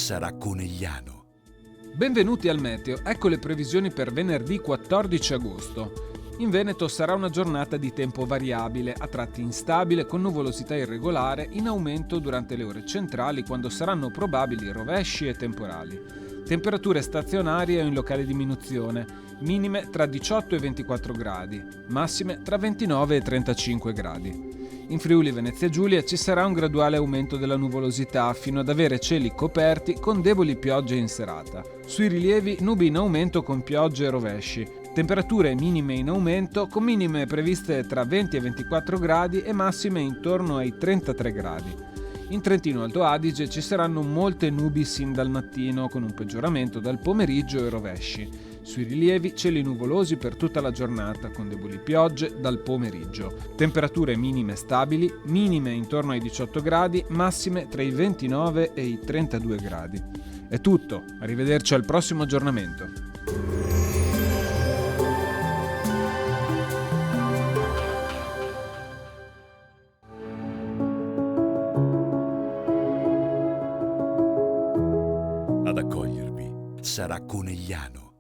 sarà Conegliano. Benvenuti al Meteo, ecco le previsioni per venerdì 14 agosto. In Veneto sarà una giornata di tempo variabile, a tratti instabile, con nuvolosità irregolare, in aumento durante le ore centrali quando saranno probabili rovesci e temporali. Temperature stazionarie o in locale diminuzione, minime tra 18 e 24 gradi, massime tra 29 e 35 gradi. In Friuli Venezia Giulia ci sarà un graduale aumento della nuvolosità fino ad avere cieli coperti con deboli piogge in serata. Sui rilievi nubi in aumento con piogge e rovesci. Temperature minime in aumento con minime previste tra 20 e 24 gradi e massime intorno ai 33 gradi. In Trentino Alto Adige ci saranno molte nubi sin dal mattino con un peggioramento dal pomeriggio e rovesci. Sui rilievi cieli nuvolosi per tutta la giornata con deboli piogge dal pomeriggio. Temperature minime stabili, minime intorno ai 18 gradi, massime tra i 29 e i 32 gradi. È tutto, arrivederci al prossimo aggiornamento. Ad accogliervi sarà Conegliano.